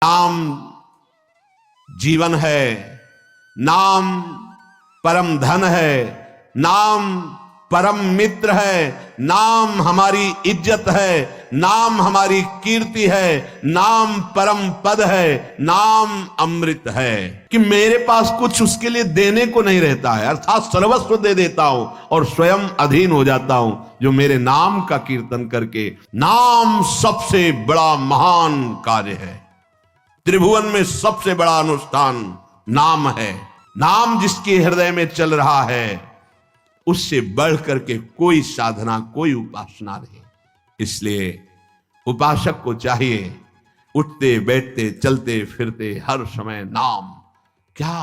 नाम जीवन है, नाम परम धन है, नाम परम मित्र है, नाम हमारी इज्जत है, नाम हमारी कीर्ति है, नाम परम पद है, नाम अमृत है। कि मेरे पास कुछ उसके लिए देने को नहीं रहता है, अर्थात सर्वस्व दे देता हूं और स्वयं अधीन हो जाता हूं जो मेरे नाम का कीर्तन करके। नाम सबसे बड़ा महान कार्य है। त्रिभुवन में सबसे बड़ा अनुष्ठान नाम है। नाम जिसके हृदय में चल रहा है उससे बढ़ करके कोई साधना, कोई उपासना नहीं। इसलिए उपासक को चाहिए उठते बैठते चलते फिरते हर समय नाम। क्या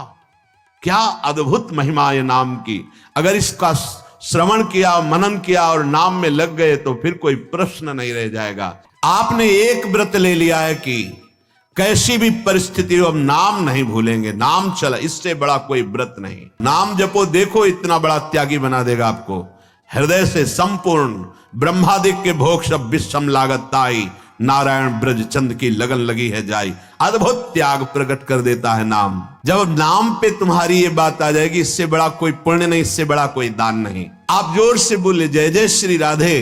क्या अद्भुत महिमा है नाम की। अगर इसका श्रवण किया, मनन किया और नाम में लग गए तो फिर कोई प्रश्न नहीं रह जाएगा। आपने एक व्रत ले लिया है कि कैसी भी परिस्थिति हो हम नाम नहीं भूलेंगे, नाम चला, इससे बड़ा कोई व्रत नहीं। नाम जपो, देखो इतना बड़ा त्यागी बना देगा आपको। हृदय से संपूर्ण ब्रह्मादिक के भोग सब विषम लागत ताई, नारायण ब्रज चंद की लगन लगी है जाई। अद्भुत त्याग प्रकट कर देता है नाम। जब नाम पे तुम्हारी ये बात आ जाएगी, इससे बड़ा कोई पुण्य नहीं, इससे बड़ा कोई दान नहीं। आप जोर से बोले जय जय श्री राधे,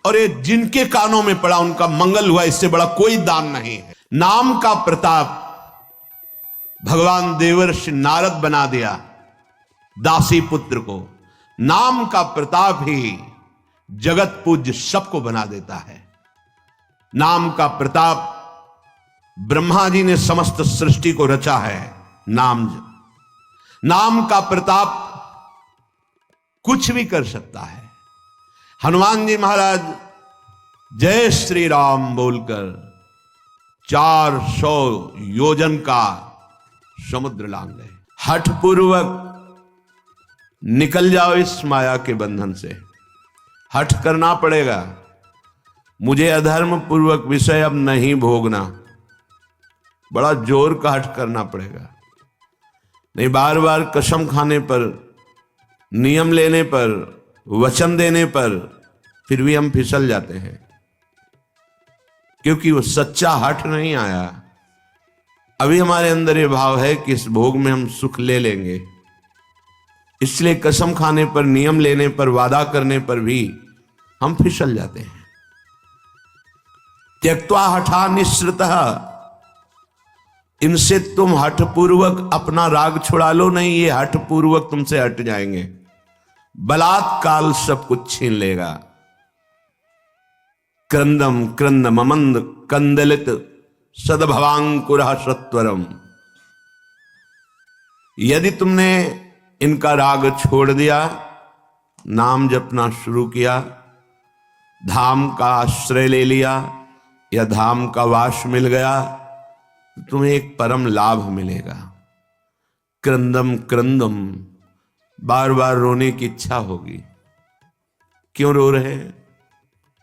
और ये जिनके कानों में पड़ा उनका मंगल हुआ, इससे बड़ा कोई दान नहीं है। नाम का प्रताप भगवान देवर्षि नारद बना दिया दासी पुत्र को। नाम का प्रताप ही जगत पूज्य सबको बना देता है। नाम का प्रताप ब्रह्मा जी ने समस्त सृष्टि को रचा है। नाम का प्रताप कुछ भी कर सकता है। हनुमान जी महाराज जय श्री राम बोलकर 400 योजन का समुद्र लांग गए। हठ पूर्वक निकल जाओ इस माया के बंधन से। हठ करना पड़ेगा, मुझे अधर्म पूर्वक विषय अब नहीं भोगना। बड़ा जोर का हठ करना पड़ेगा, नहीं बार बार कसम खाने पर, नियम लेने पर, वचन देने पर फिर भी हम फिसल जाते हैं, क्योंकि वो सच्चा हठ नहीं आया। अभी हमारे अंदर ये भाव है कि इस भोग में हम सुख ले लेंगे, इसलिए कसम खाने पर, नियम लेने पर, वादा करने पर भी हम फिसल जाते हैं। त्यक्त्वा हठा निःसृतः, इनसे तुम हठ पूर्वक अपना राग छुड़ा लो, नहीं ये हठ पूर्वक तुमसे हट जाएंगे। बलात्काल सब कुछ छीन लेगा। क्रंदम क्रंदममंद कंदलित सदभवांकुरः सत्वरम। यदि तुमने इनका राग छोड़ दिया, नाम जपना शुरू किया, धाम का आश्रय ले लिया या धाम का वास मिल गया, तो तुम्हें एक परम लाभ मिलेगा। क्रंदम क्रंदम, बार बार रोने की इच्छा होगी। क्यों रो रहे हैं?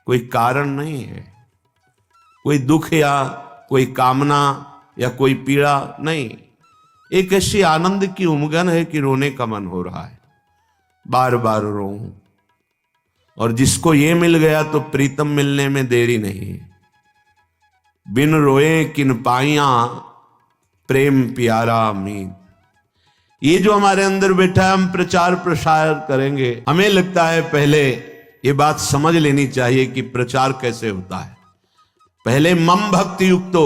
कोई कारण नहीं है, कोई दुख या कोई कामना या कोई पीड़ा नहीं। एक ऐसी आनंद की उमगन है कि रोने का मन हो रहा है, बार बार रो। और जिसको ये मिल गया तो प्रीतम मिलने में देरी नहीं। बिन रोए किन पाइया प्रेम प्यारा मीत। ये जो हमारे अंदर बैठा है, हम प्रचार प्रसार करेंगे। हमें लगता है पहले ये बात समझ लेनी चाहिए कि प्रचार कैसे होता है। पहले मम भक्ति युक्तो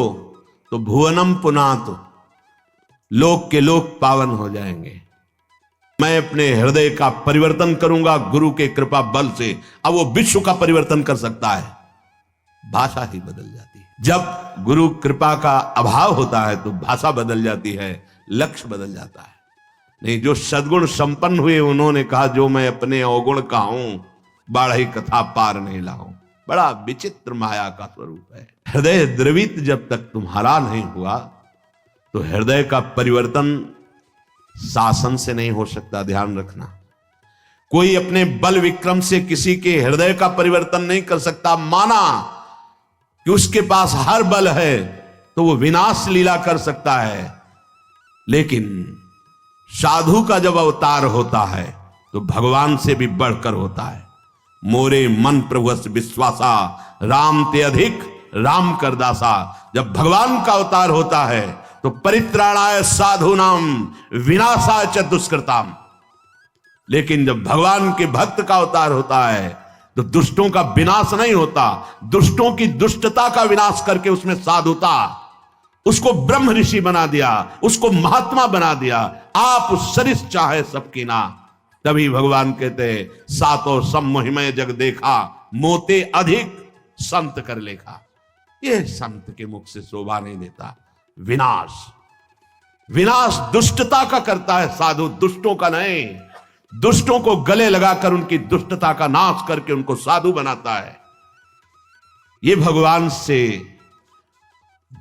तो भुवनम पुनातो, लोक के लोक पावन हो जाएंगे। मैं अपने हृदय का परिवर्तन करूंगा गुरु के कृपा बल से। अब वो विश्व का परिवर्तन कर सकता है, भाषा ही बदल जाती है। जब गुरु कृपा का अभाव होता है तो भाषा बदल जाती है, लक्ष्य बदल जाता है। नहीं, जो सद्गुण संपन्न हुए उन्होंने कहा, जो मैं अपने अवगुण का हूं बाढ़ी कथा पार नहीं लाऊं। बड़ा विचित्र माया का स्वरूप है। हृदय द्रवित जब तक तुम्हारा नहीं हुआ तो हृदय का परिवर्तन शासन से नहीं हो सकता। ध्यान रखना, कोई अपने बल विक्रम से किसी के हृदय का परिवर्तन नहीं कर सकता। माना कि उसके पास हर बल है तो वो विनाश लीला कर सकता है, लेकिन साधु का जब अवतार होता है तो भगवान से भी बढ़कर होता है। मोरे मन प्रभु विश्वासा, राम ते अधिक राम कर दासा। जब भगवान का अवतार होता है तो परित्राणाय साधूनाम विनाशाय च दुष्कृताम, लेकिन जब भगवान के भक्त का अवतार होता है तो दुष्टों का विनाश नहीं होता, दुष्टों की दुष्टता का विनाश करके उसमें साधुता, उसको ब्रह्म ऋषि बना दिया, उसको महात्मा बना दिया। आप सरिस चाहे सबकी ना, तभी भगवान कहते हैं सातों सम मोहिमय जग देखा, मोते अधिक संत कर लेखा। यह संत के मुख से शोभा नहीं देता। विनाश, विनाश दुष्टता का करता है साधु, दुष्टों का नहीं। दुष्टों को गले लगाकर उनकी दुष्टता का नाश करके उनको साधु बनाता है। ये भगवान से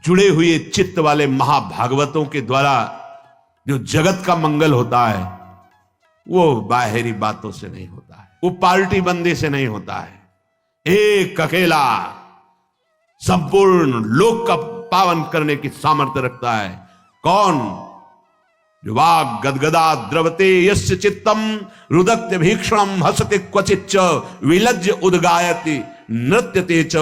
जुड़े हुए चित्त वाले महाभागवतों के द्वारा जो जगत का मंगल होता है वो बाहरी बातों से नहीं होता है, वो पार्टी बंदी से नहीं होता है। एक अकेला संपूर्ण लोक का पावन करने की सामर्थ्य रखता है। कौन? जो वाग गदगदा द्रवते यस्य चित्तम रुदत्य भीक्षणम हसते क्वचिच्च विलज्ज उद्गायति नृत्यते च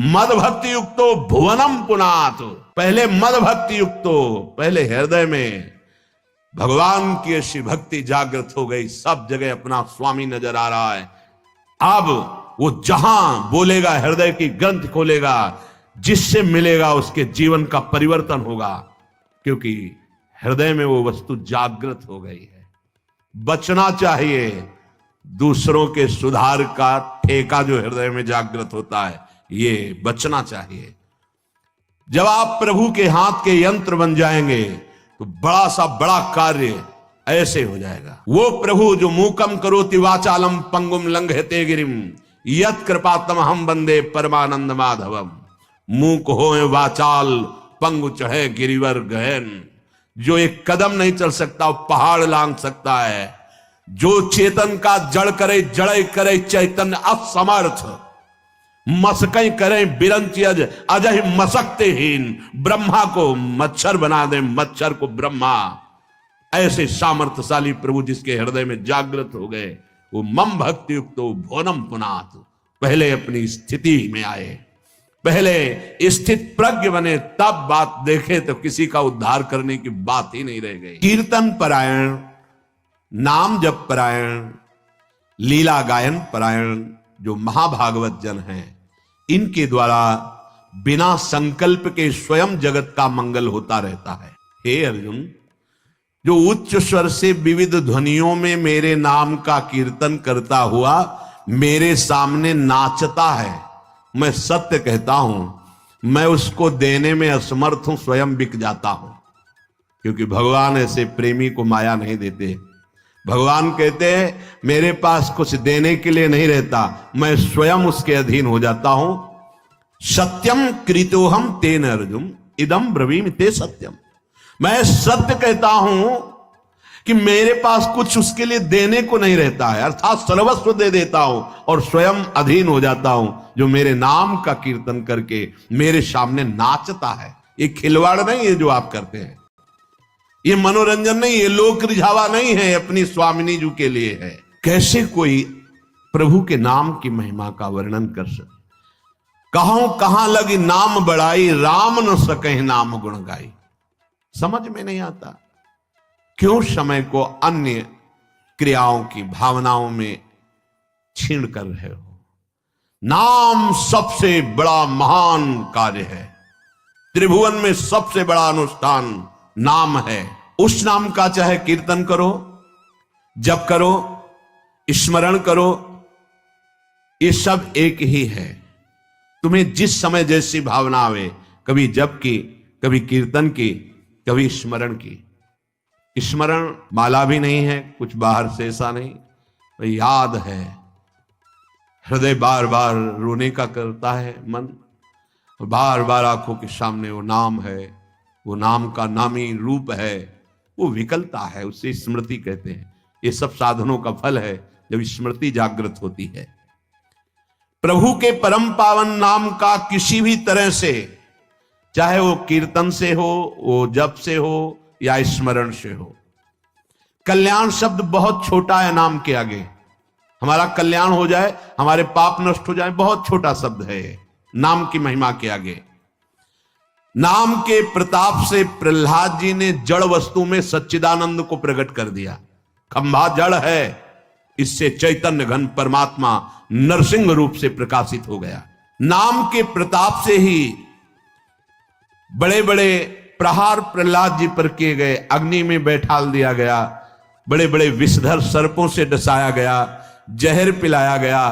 मद भक्ति युक्तो भुवनम पुनात। पहले मद भक्ति युक्तो, पहले हृदय में भगवान की ऐसी भक्ति जागृत हो गई, सब जगह अपना स्वामी नजर आ रहा है। अब वो जहां बोलेगा, हृदय की ग्रंथ खोलेगा, जिससे मिलेगा उसके जीवन का परिवर्तन होगा, क्योंकि हृदय में वो वस्तु जागृत हो गई है। बचना चाहिए दूसरों के सुधार का ठेका जो हृदय में जागृत होता है, ये बचना चाहिए। जब आप प्रभु के हाथ के यंत्र बन जाएंगे तो बड़ा सा बड़ा कार्य ऐसे हो जाएगा। वो प्रभु जो मूकम करोति वाचालम पंगुम लंघयते गिरिम यत् कृपातम हम वंदे परमानंद माधवम। मूक होए वाचाल पंगु चढ़े गिरिवर गहन, जो एक कदम नहीं चल सकता वो पहाड़ लांग सकता है। जो चेतन का जड़ करे जड़े करे चैतन्य असमर्थ, मसकई करे बिरंची अजय मसकते हीन, ब्रह्मा को मच्छर बना दे मच्छर को ब्रह्मा। ऐसे सामर्थ्यशाली प्रभु जिसके हृदय में जागृत हो गए, वो मम भक्ति युक्त भोनम पुनात। पहले अपनी स्थिति में आए, पहले स्थित प्रज्ञ बने, तब बात देखे तो किसी का उद्धार करने की बात ही नहीं रह गई। कीर्तन परायण, नाम जप परायण, लीला गायन परायण जो महाभागवत जन हैं, इनके द्वारा बिना संकल्प के स्वयं जगत का मंगल होता रहता है। हे अर्जुन, जो उच्च स्वर से विविध ध्वनियों में मेरे नाम का कीर्तन करता हुआ मेरे सामने नाचता है, मैं सत्य कहता हूं मैं उसको देने में असमर्थ हूं, स्वयं बिक जाता हूं। क्योंकि भगवान ऐसे प्रेमी को माया नहीं देते। भगवान कहते हैं मेरे पास कुछ देने के लिए नहीं रहता, मैं स्वयं उसके अधीन हो जाता हूं। सत्यम कृतोहम तेन अर्जुन इदम ब्रवीमि ते सत्यम। मैं सत्य कहता हूं कि मेरे पास कुछ उसके लिए देने को नहीं रहता है, अर्थात सर्वस्व दे देता हूं और स्वयं अधीन हो जाता हूं। जो मेरे नाम का कीर्तन करके मेरे सामने नाचता है, ये खिलवाड़ नहीं है जो आप करते हैं, ये मनोरंजन नहीं है, लोक रिझावा नहीं है, अपनी स्वामिनी जी के लिए है। कैसे कोई प्रभु के नाम की महिमा का वर्णन कर सकते? कहां लगी नाम बढ़ाई, राम न सके नाम गुण गाई। समझ में नहीं आता क्यों समय को अन्य क्रियाओं की भावनाओं में छीन कर रहे हो। नाम सबसे बड़ा महान कार्य है, त्रिभुवन में सबसे बड़ा अनुष्ठान नाम है। उस नाम का चाहे कीर्तन करो, जप करो, स्मरण करो, ये सब एक ही है। तुम्हें जिस समय जैसी भावना आवे, कभी जप की, कभी कीर्तन की, कभी स्मरण की। स्मरण माला भी नहीं है, कुछ बाहर से ऐसा नहीं, याद है। हृदय बार बार रोने का करता है मन, बार बार आंखों के सामने वो नाम है, वो नाम का नामी रूप है, वो विकलता है, उसे स्मृति कहते हैं। ये सब साधनों का फल है जब स्मृति जागृत होती है। प्रभु के परम पावन नाम का किसी भी तरह से, चाहे वो कीर्तन से हो, वो जप से हो या स्मरण से हो। कल्याण शब्द बहुत छोटा है नाम के आगे। हमारा कल्याण हो जाए, हमारे पाप नष्ट हो जाए, बहुत छोटा शब्द है नाम की महिमा के आगे। नाम के प्रताप से प्रहलाद जी ने जड़ वस्तु में सच्चिदानंद को प्रकट कर दिया। खंभा जड़ है, इससे चैतन्य घन परमात्मा नरसिंह रूप से प्रकाशित हो गया। नाम के प्रताप से ही बड़े बड़े प्रहार प्रहलाद जी पर किए गए, अग्नि में बैठाल दिया गया, बड़े बड़े विषधर सर्पों से डसाया गया, जहर पिलाया गया,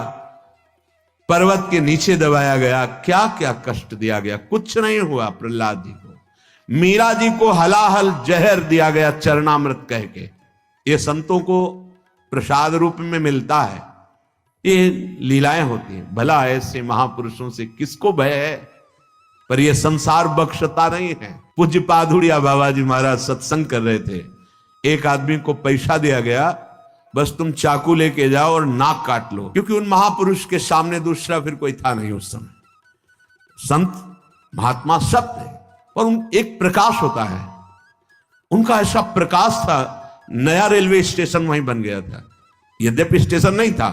पर्वत के नीचे दबाया गया, क्या क्या कष्ट दिया गया, कुछ नहीं हुआ प्रहलाद जी को। मीरा जी को हलाहल जहर दिया गया चरणामृत कह के। ये संतों को प्रसाद रूप में मिलता है, ये लीलाएं होती हैं। भला ऐसे महापुरुषों से किसको भय है, पर यह संसार बख्शता नहीं है। पूज्य पाधुड़िया बाबा जी महाराज सत्संग कर रहे थे, एक आदमी को पैसा दिया गया, बस तुम चाकू लेके जाओ और नाक काट लो, क्योंकि उन महापुरुष के सामने दूसरा फिर कोई था नहीं उस समय। संत महात्मा सब थे, पर एक प्रकाश होता है, उनका ऐसा प्रकाश था, नया रेलवे स्टेशन वहीं बन गया था। यद्यपि स्टेशन नहीं था,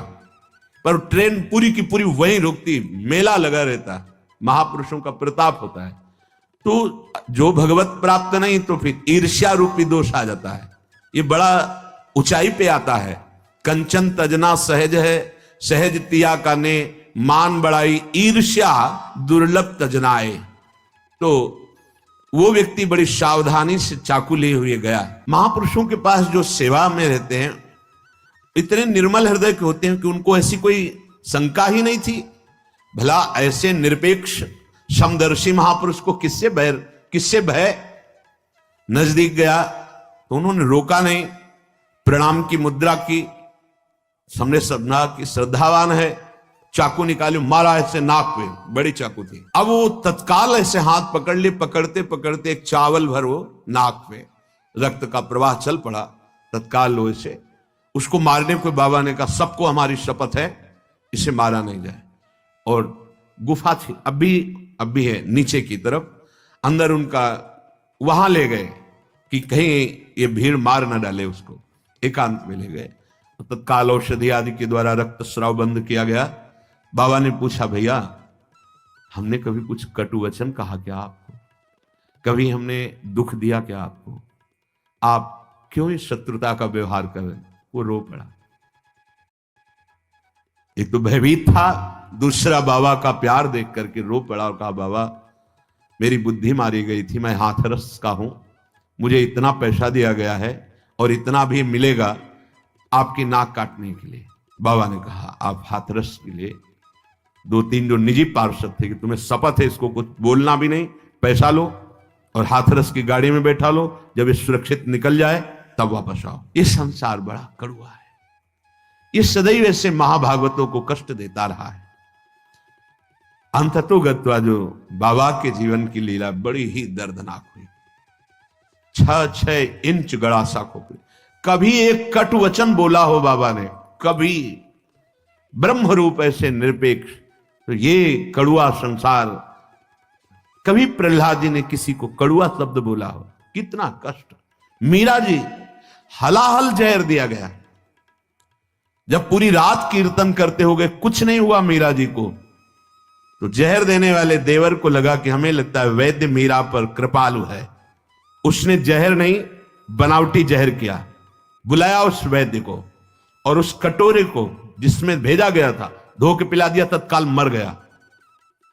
पर ट्रेन पूरी की पूरी वहीं रुकती, मेला लगा रहता। महापुरुषों का प्रताप होता है। तो जो भगवत प्राप्त नहीं तो फिर ईर्ष्या रूपी दोष आ जाता है, ये बड़ा ऊंचाई पे आता है। कंचन तजना सहज है, सहज तिया का ने मान बढ़ाई, ईर्ष्या दुर्लभ तजनाए। तो वो व्यक्ति बड़ी सावधानी से चाकू लिए हुए गया। महापुरुषों के पास जो सेवा में रहते हैं इतने निर्मल हृदय के होते हैं कि उनको ऐसी कोई शंका ही नहीं थी। भला ऐसे निरपेक्ष समदर्शी महापुरुष को किससे भय। नजदीक गया तो उन्होंने रोका नहीं, प्रणाम की मुद्रा की, हमने समझा कि श्रद्धावान है, चाकू निकाले, मारा ऐसे नाक पे, बड़ी चाकू थी। अब वो तत्काल ऐसे हाथ पकड़ लिए, पकड़ते पकड़ते एक चावल भर वो नाक पे, रक्त का प्रवाह चल पड़ा। तत्काल लोहे से उसको मारने को बाबा ने कहा, सबको हमारी शपथ है इसे मारा नहीं जाए। और गुफा थी, अब भी है नीचे की तरफ, अंदर उनका वहां ले गए कि कहीं ये भीड़ मार न डाले उसको, एकांत में ले गए। तत्काल औषधि आदि के द्वारा रक्त स्राव बंद किया गया। बाबा ने पूछा, भैया हमने कभी कुछ कटु वचन कहा क्या आपको, कभी हमने दुख दिया क्या आपको, आप क्यों इस शत्रुता का व्यवहार कर रहे? वो रो पड़ा। एक तो भयभीत था, दूसरा बाबा का प्यार देख करके रो पड़ा और कहा, बाबा मेरी बुद्धि मारी गई थी, मैं हाथरस का हूं, मुझे इतना पैसा दिया गया है और इतना भी मिलेगा आपकी नाक काटने के लिए। बाबा ने कहा, आप हाथरस के लिए 2-3 जो निजी पार्षद थे कि तुम्हें शपथ है इसको कुछ बोलना भी नहीं, पैसा लो और हाथरस की गाड़ी में बैठा लो, जब ये सुरक्षित निकल जाए तब वापस आओ। ये संसार बड़ा कड़वा है, ये सदैव ऐसे महाभागवतों को कष्ट देता रहा है। अंततोगत्वा जो बाबा के जीवन की लीला बड़ी ही दर्दनाक हुई। 6-6 इंच गड़ासा खोपड़ी, कभी एक कटु वचन बोला हो बाबा ने, कभी ब्रह्म रूप ऐसे निरपेक्ष, तो ये कड़ुआ संसार, कभी प्रहलाद जी ने किसी को कड़ुआ शब्द बोला हो, कितना कष्ट। मीरा जी हलाहल जहर दिया गया, जब पूरी रात कीर्तन करते हो गए कुछ नहीं हुआ मीरा जी को, तो जहर देने वाले देवर को लगा कि हमें लगता है वैद्य मीरा पर कृपालु है, उसने जहर नहीं बनावटी जहर किया, बुलाया उस वैद्य को और उस कटोरे को जिसमें भेजा गया था धो के पिला दिया, तत्काल मर गया।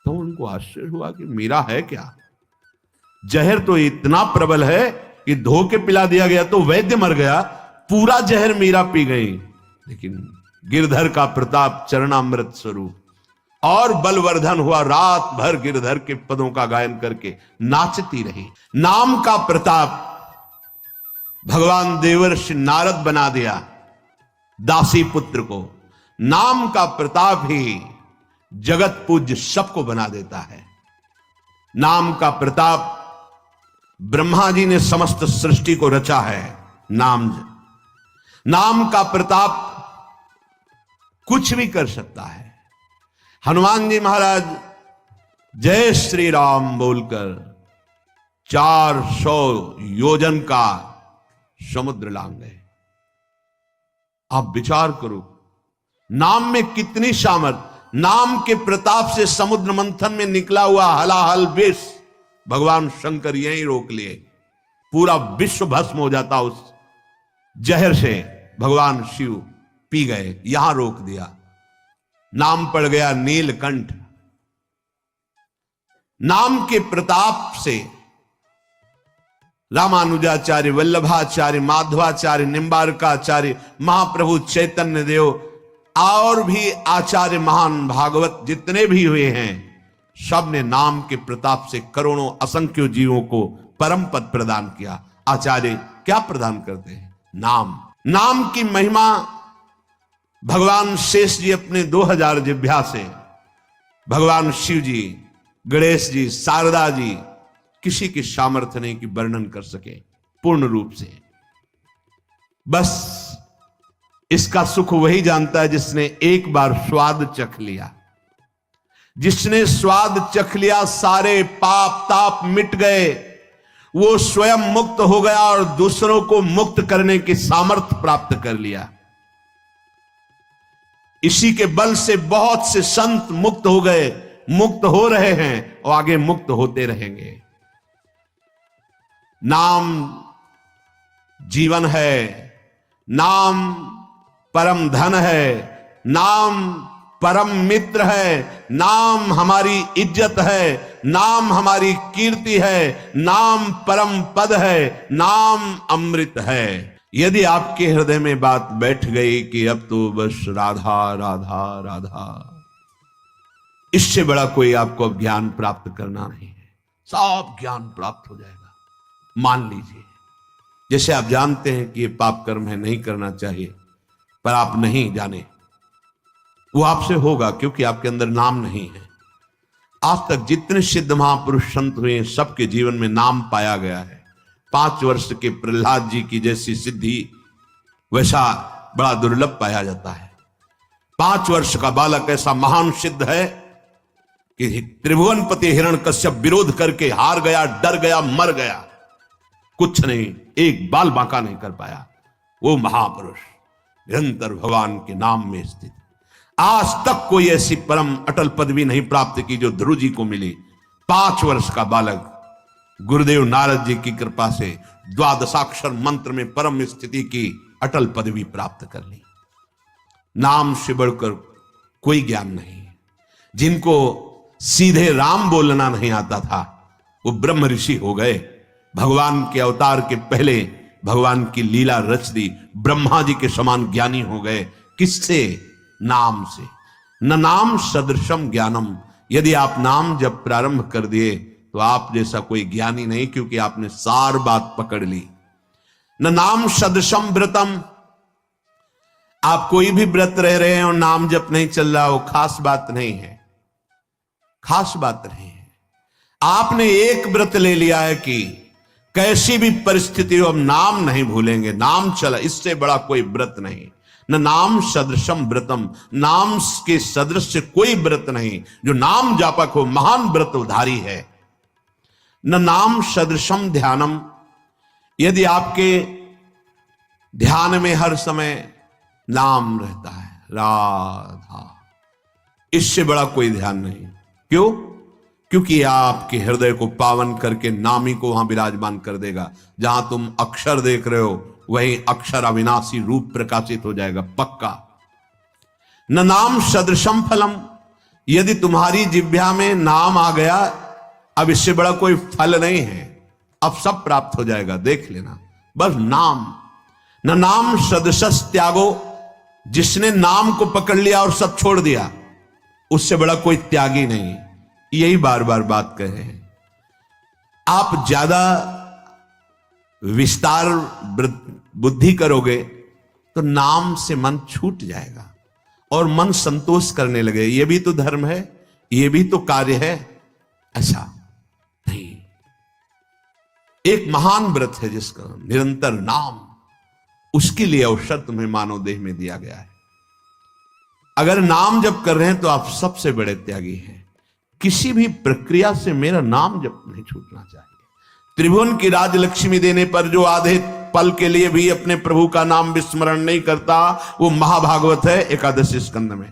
तो उनको आश्चर्य हुआ कि मीरा है क्या, जहर तो इतना प्रबल है कि धो के पिला दिया गया तो वैद्य मर गया, पूरा जहर मीरा पी गई। लेकिन गिरधर का प्रताप चरणामृत स्वरूप और बलवर्धन हुआ, रात भर गिरधर के पदों का गायन करके नाचती रही। नाम का प्रताप भगवान देवर्षि नारद बना दिया दासी पुत्र को। नाम का प्रताप ही जगत पूज्य सबको बना देता है। नाम का प्रताप, ब्रह्मा जी ने समस्त सृष्टि को रचा है। नाम का प्रताप कुछ भी कर सकता है। हनुमान जी महाराज जय श्री राम बोलकर 400 योजन का समुद्र लांग गए। आप विचार करो, नाम में कितनी सामर्थ। नाम के प्रताप से समुद्र मंथन में निकला हुआ हलाहल विष भगवान शंकर यहीं रोक लिए, पूरा विश्व भस्म हो जाता उस जहर से, भगवान शिव पी गए, यहां रोक दिया। नाम पड़ गया नीलकंठ। नाम के प्रताप से रामानुजाचार्य, वल्लभाचार्य, माधवाचार्य, निम्बारकाचार्य, महाप्रभु चैतन्य देव और भी आचार्य महान भागवत जितने भी हुए हैं, सब ने नाम के प्रताप से करोड़ों असंख्य जीवों को परम पद प्रदान किया। आचार्य क्या प्रदान करते हैं? नाम। नाम की महिमा भगवान शेष जी अपने 2000 जिह्वा से, भगवान शिव जी, गणेश जी, शारदा जी, किसी की सामर्थ्य नहीं कि वर्णन कर सके पूर्ण रूप से। बस इसका सुख वही जानता है जिसने एक बार स्वाद चख लिया। जिसने स्वाद चख लिया, सारे पाप ताप मिट गए, वो स्वयं मुक्त हो गया और दूसरों को मुक्त करने की सामर्थ्य प्राप्त कर लिया। इसी के बल से बहुत से संत मुक्त हो गए, मुक्त हो रहे हैं और आगे मुक्त होते रहेंगे। नाम जीवन है, नाम परम धन है, नाम परम मित्र है, नाम हमारी इज्जत है, नाम हमारी कीर्ति है, नाम परम पद है, नाम अमृत है। यदि आपके हृदय में बात बैठ गई कि अब तो बस राधा राधा राधा, इससे बड़ा कोई आपको अब ज्ञान प्राप्त करना नहीं है, सब ज्ञान प्राप्त हो जाएगा। मान लीजिए, जैसे आप जानते हैं कि ये पाप कर्म है, नहीं करना चाहिए, पर आप नहीं जाने, वो आपसे होगा क्योंकि आपके अंदर नाम नहीं है। आज तक जितने सिद्ध महापुरुष संत हुए, सबके जीवन में नाम पाया गया है। 5 वर्ष के प्रहलाद जी की जैसी सिद्धि वैसा बड़ा दुर्लभ पाया जाता है। 5 वर्ष का बालक ऐसा महान सिद्ध है कि त्रिभुवनपति हिरण्यकश्यप विरोध करके हार गया, डर गया, मर गया, कुछ नहीं, एक बाल बांका नहीं कर पाया। वो महापुरुष निरंतर भगवान के नाम में स्थित। आज तक कोई ऐसी परम अटल पदवी नहीं प्राप्त की जो ध्रुव जी को मिली। 5 वर्ष का बालक गुरुदेव नारद जी की कृपा से 12 मंत्र में परम स्थिति की अटल पदवी प्राप्त कर ली। नाम से बढ़कर कोई ज्ञान नहीं। जिनको सीधे राम बोलना नहीं आता था, वो ब्रह्म ऋषि हो गए। भगवान के अवतार के पहले भगवान की लीला रच दी, ब्रह्मा जी के समान ज्ञानी हो गए। किससे? नाम से। न नाम सदृशम ज्ञानम। यदि आप नाम जब प्रारंभ कर दिए तो आप जैसा कोई ज्ञानी नहीं, क्योंकि आपने सार बात पकड़ ली। न नाम सदृशम व्रतम। आप कोई भी व्रत रह रहे हैं और नाम जप नहीं चल रहा, वो खास बात नहीं है, खास बात नहीं है। आपने एक व्रत ले लिया है कि कैसी भी परिस्थिति हो, अब नाम नहीं भूलेंगे, नाम चला, इससे बड़ा कोई व्रत नहीं। न नाम सदृशम व्रतम। नाम के सदृश कोई व्रत नहीं। जो नाम जापक हो महान व्रतधारी है। न नाम सदृशम ध्यानम। यदि आपके ध्यान में हर समय नाम रहता है, राधा, इससे बड़ा कोई ध्यान नहीं। क्यों? क्योंकि आपके हृदय को पावन करके नामी को वहां विराजमान कर देगा। जहां तुम अक्षर देख रहे हो, वही अक्षर अविनाशी रूप प्रकाशित हो जाएगा, पक्का। न नाम सदृशम फलम। यदि तुम्हारी जिह्वा में नाम आ गया, अब इससे बड़ा कोई फल नहीं है, अब सब प्राप्त हो जाएगा, देख लेना, बस नाम। न नाम सदृशस त्यागो। जिसने नाम को पकड़ लिया और सब छोड़ दिया, उससे बड़ा कोई त्यागी नहीं। यही बार बार बात कह रहे हैं। आप ज्यादा विस्तार बुद्धि करोगे तो नाम से मन छूट जाएगा और मन संतोष करने लगे। ये भी तो धर्म है, ये भी तो कार्य है, ऐसा नहीं। एक महान व्रत है जिसका निरंतर नाम, उसके लिए अवसर तुम्हें मानव देह में दिया गया है। अगर नाम जप कर रहे हैं तो आप सबसे बड़े त्यागी हैं। किसी भी प्रक्रिया से मेरा नाम जप नहीं छूटना चाहिए। त्रिभुवन की राजलक्ष्मी देने पर जो आधे पल के लिए भी अपने प्रभु का नाम विस्मरण नहीं करता, वो महाभागवत है 11 स्कंद में।